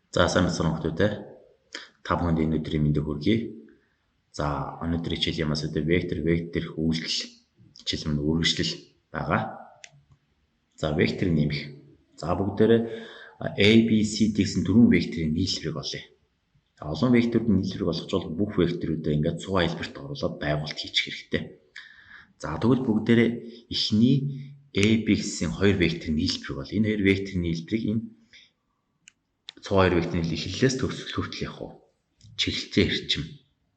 За сайн бацхан хүмүүстэй та бүхэнд энэ өдрийн мэндийг хүргэе. За өнөөдрийн хичээлийн маш өдөр вектор үйлдэл хичээл мань үргэлжлэл байгаа. За векторыг нэмэх. За бүгдээрээ A, B, C гэсэн дөрвөн векторын нийлбэрийг олъё. Олон векторын нийлбэрийг олгож бол бүх векторуудаа ингээд цугаа хэлбэрт оруулаад байгуулт хийчих хэрэгтэй. За тэгвэл бүгдээрээ эхний A, B гэсэн хоёр векторын нийлбэрийг бол энэ хоёр векторын нийлбэрийг энэ цугаа хоёр векторын эхлэлээс төгсгөл хүртэл явах уу? Чиглэлтэй эрчим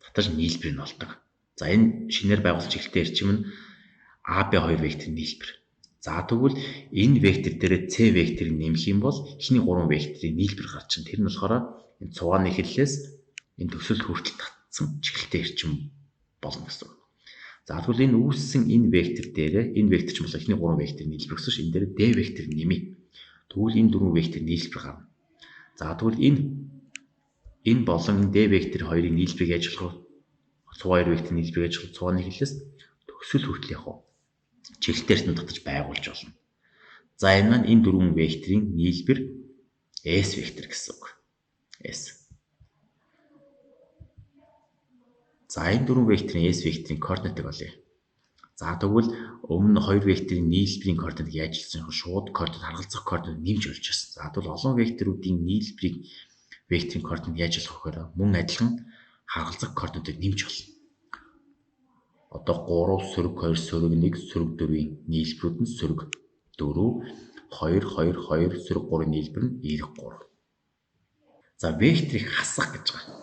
татаж нийлбэр нь олдог. За энэ шинээр байгуулсан чиглэлтэй эрчим нь AB2 векторын нийлбэр. За тэгвэл энэ вектор дээр C векторыг нэмэх юм бол эхний 3 векторын нийлбэр гарч чинь тэр нь болохоор энэ цугааны эхлэлээс энэ төгсгөл хүртэл татсан чиглэлтэй эрчим болно гэсэн. За тэгвэл энэ үүссэн энэ вектор дээр энэ вектор ч бол эхний 3 векторын нийлбэр гэсэн чинь энэ дээр D вектор нэмье. Тэгвэл энэ 4 векторын нийлбэр гарна. За тэгвэл энэ болон энэ D вектор хоёрын нийлбэрийг яаж болох вэ? Цугаа 2 векторын нийлбэрийг яаж болох? Цугааны эхлэлээс төгсгөл хүртэл явах уу? Чиглэлтээр нь татаж байгуулж болно. За энэ маань энэ дөрвөн векторын нийлбэр S вектор гэсэн үг. S. За энэ дөрвөн векторын S векторын координатыг олъё. За тэгвэл өмнө 2 векторын нийлбэрийн координатыг яаж хэлсэн юм? Шууд координат харгалзах координат нэмж олж байсан. За тэгвэл олон векторуудын нийлбэрийг векторын координат яаж олох вэ гэхээр мөн адилхан харгалзах координатыг нэмж олно. Одоо 3 сөрөг 2 сөрөг 1 сөрөг 4-ийн нийлбэрүүд нь сөрөг 4 2 2 2 сөрөг 3-ын нийлбэр нь эрг 3. За векторыг хасах гэж байгаа.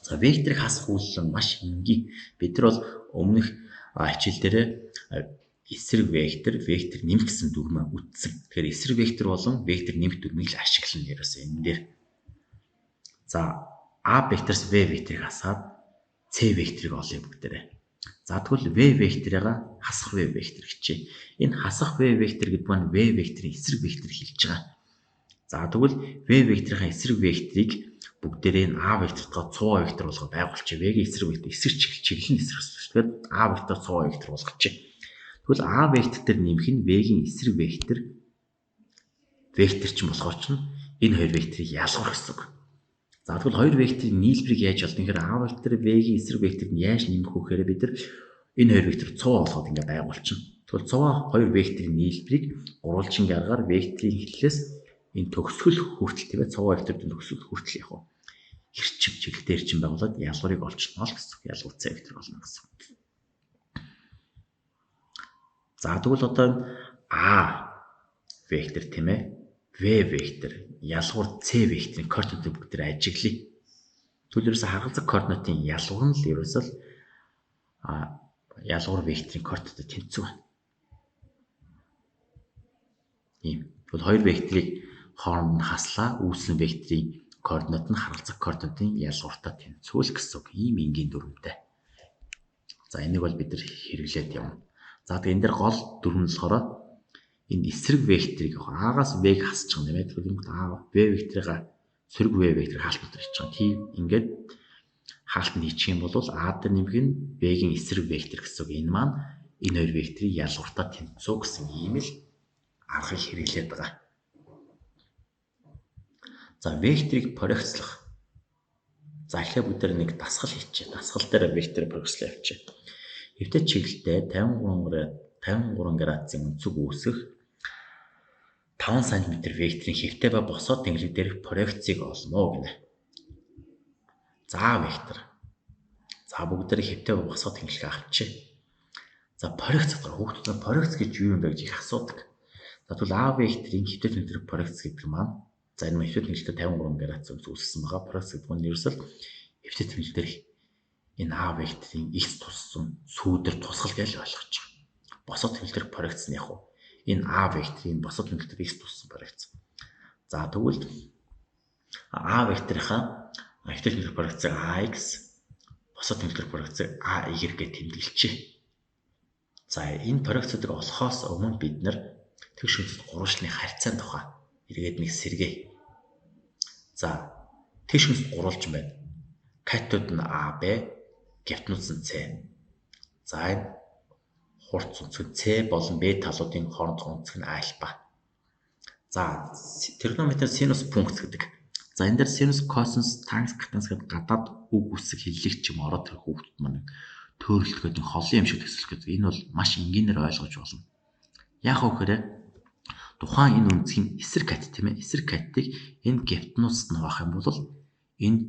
За векторыг хасах үйлс нь маш энгийн. Бид нар бол өмнөх хичээл дээр эсрэг вектор нэмэх гэсэн дүрмээ үтсэн. Тэгэхээр эсрэг вектор болон вектор нэмэх дүрмийг л ашиглана ерөөсөө энэ дээр. За A векторс V векторыг хасаад C векторыг олъё бүгдээрээ. За тэгвэл V векторыг хасах V вектор хичээ. Энэ хасах V вектор гэдэг нь V векторын эсрэг вектор хэлж байгаа. За тэгвэл V векторын эсрэг векторыг бүгдээрээ энэ A вектортойгоо цугаа вектор болгоод байгуулчих. V-ийн эсрэг вектор эсрэг чиглэл нь эсрэг. Тэгэхээр A вектор цугаа вектор болгочих. Тэгвэл A вектор дээр нэмэх нь V-ийн эсрэг вектор ч болохоор ч энэ хоёр векторыг ялгах гэсэн үг. За тэгвэл хоёр векторын нийлбэрийг яаж олдно гэхээр A вектор V-ийн эсрэг векторыг яаж нэмэх вэ гэхээр бид нар энэ хоёр вектор цугаа болгоод ингээ байгуулчихна. Тэгвэл цугаа хоёр векторын нийлбэрийг гурвалжингийн аргаар векторын эхлэлээс энэ төгсгөл хүртэл тийм ээ цугаа векторын төгсгөл хүртэл яг нь эрчим чиглэлтэй эрчим байгуулад ялгуурыг олчихно л гэсэн. Ялгуур C вектор болно гэсэн. За тэгвэл одоо A вектор тийм ээ V вектор ялгуур C векторын координатыг бүгдээр ажиглая. Тэгвэл ерөөсө харгалзах координатын ялгуур нь л ерөөсөө ялгуур векторын координатыг тэнцүү байна. Ийм. Тэгвэл хоёр векторыг хооронд нь хаслаа үүссэн векторын координат нь харгалзах координатын ялгууртаа тэнцвүүл гэсэн үг. Ийм энгийн дүрмтэй. За энийг бол бид нар хэрэглээд явна. За тэгээ энэ дээр гол дүрм нь болохоор энэ эсрэг векторыг А-гаас В-г хасчих юм тийм ээ. Тэгэхээр энэ V векторыг сөрөг V векторыг хаалтнаар хийчих юм. Тийм ингээд хаалтанд хийчих юм бол А дээр нэмэх нь V-гийн эсрэг вектор гэсэн үг. Энэ маань энэ хоёр векторыг ялгууртаа тэнцүү гэсэн ийм л аргыг хэрэглээд байгаа. За векторыг проекцлох. За эхлээд бид нэг дасгал хийчихье. Дасгал дээр векторыг проекцлоо явуулчих. Хэвтэ чиглэлтэй 53 градусын өнцөг үүсэх 5 см векторын хэвтэ ба босоод тэнглэг дээрх проекцийг олно гэнэ. За вектор. За бүгдээр хэвтэ ба босоод тэнглэг авчи. За проекц гэдэг хүүхдүүд проекц гэж юу юм бэ гэж их асуудаг. За тэгвэл А векторын хэвтэ тэнглэг проекц гэдэг маань за энэ хэвтэ тэнглэгтээ 53 градус өнцөг үүссэн байгаа. Проекц гэдэг нь ерөөсөө хэвтэ тэнглэг дээр энэ А векторын x туссан сүүдэр тусгал гэж ойлгож байгаа. Босоод тэнглэг дээр проекц нь яг уу энэ А векторын босоод тэнглэг дээр x туссан проекц. За тэгвэл А векторынхаа хэвтэ тэнглэг проекцыг AX босоод тэнглэг дээр проекцыг AY гэж тэмдэглэжээ. За энэ проекцуудыг олохоос өмнө бид нар тэгш үндэс гурвалжлын харьцаан тухай эргээд нэг сэргээ. За тэгш үндэс гурвалж байна. Катод нь AB, гептнуц нь C. За энэ хурц өнцөг C болон B талуудын хоорондох өнцөг нь альфа. За тригонометрийн синус функц гэдэг За энэ дээр синус, косинус, тангенс, катангенс гэдэг гадаад үг үсэг хэллэгч юм ороод тэр хүүхдүүд маань төөрөлтгөөд холын юм шиг төсөлгөөд энэ бол маш энгийнээр ойлгож болно. Яг үхээр тухайн энэ үнцгийн эсрэг кат тийм ээ. Эсрэг катыг энэ гипотенузд нь хуваах юм бол энэ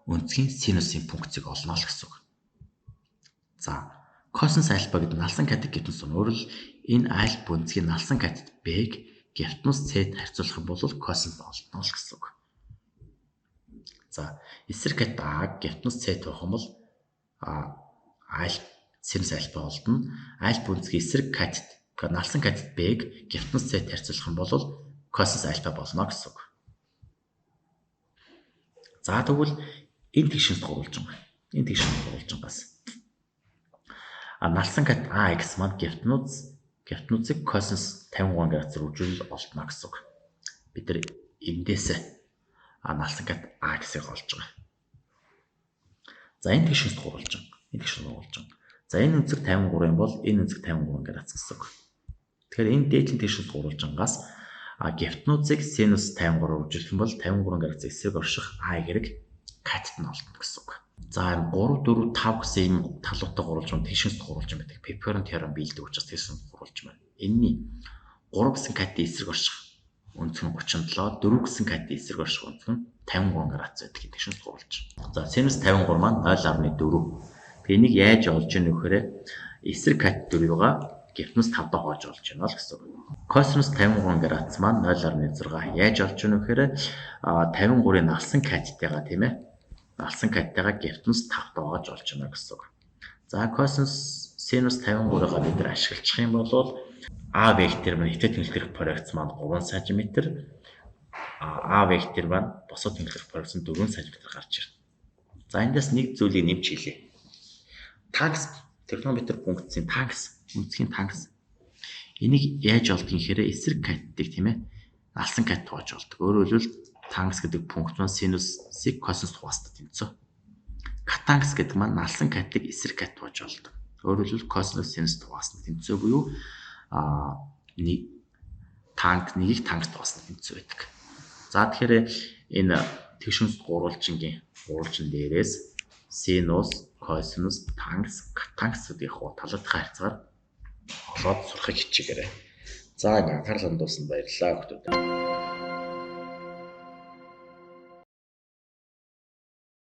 үнцгийн синусын функцийг олно л гэсэн үг. За косинус альфа гэдэг налсан катыг гипотенуз нь өөрөөр энэ альфа үнцгийн налсан катд Б-г гипотенуз С-д харьцуулах юм бол косинус олно л гэсэн үг. За эсрэг кат А гипотенуз С-д байх юм бол альфа синус альфа олдно. Альфа үнцгийн эсрэг катд налсан катд Б-г гипотенуз С-д харьцуулах юм бол косинус альфа болно гэсэн үг. За тэгвэл энэ тэгшинс гурвалжингаас налсан кат AX маань гипотенузыг косинус 53 градусаар үржүүлэл олдно гэсэн үг. Бид нар эндээс налсан кат AX-ыг олж байгаа. За энэ тэгшинс гурвалжин. За энэ үнцэг 53 юм бол энэ үнцэг 53 градус гэсэн үг. Тэгэхээр энэ дээдлийн тэгшинс гурвалжингаас гипотенузыг синус 53 үржүүлэх юм бол 53 градус эсрэг орших А хэрэг катт нь олдно гэсэн үг. За 3 4 5 гэсэн ийм талуудтай гурвалжин тэгшинс гурвалжин байдаг. Пепперон теорем биелдэг учраас тэгшинс гурвалжин байна. Энэний 3 гэсэн каттын эсрэг орших өнцөг нь 37, 4 гэсэн каттын эсрэг орших өнцөг нь 53 градус байдаг тэгшинс гурвалжин. За синус 53 маань 0.4. Тэгээ энийг яаж олж ийнэ вэхээр эсрэг катт 4-га гипотенуз 5 доо хоож олж байна л гэсэн үг. Косинус 53 градус маань 0.6. Яаж олж ийнэ вэхээр 53-ын налсан каттайгаа тийм ээ. Налсан каттайгаа гипотенуз 5 доогоож олж байна гэсэн үг. За косинус синус 53-га бид нар ашиглах юм бол А вектор маань хятад тэнхлэх проекц маань 3 см, А вектор маань босоод тэнхлэх проекц нь 4 см гарч ирнэ. За эндээс нэг зүйлийг нэмж хэлье. Тангс тригонометр функцийн тангс, үнцгийн тангс. Энийг яаж олдгийг гэхээр эсрэг каттыг тийм ээ. Налсан катт тоож олдог. Өөрөөр хэлбэл тангс гэдэг пункт маань синусыг косинус хуваастад тэнцүү. Катангс гэдэг маань налсан каттыг эсрэг катт тоож олдог. Өөрөөр хэлбэл косинус синус хуваастад тэнцүү буюу нэгийг тангс тоосна тэнцүү байдаг. За тэгэхээр энэ тэгшинс гурвалжин дээрээс синус, косинус, тангс, катангс гэдэг талуудын харьцаагаар олоод сурахыг хичээгээрэй. За ингээ анхаарал хандуулсанд баярлалаа хүүхдүүд.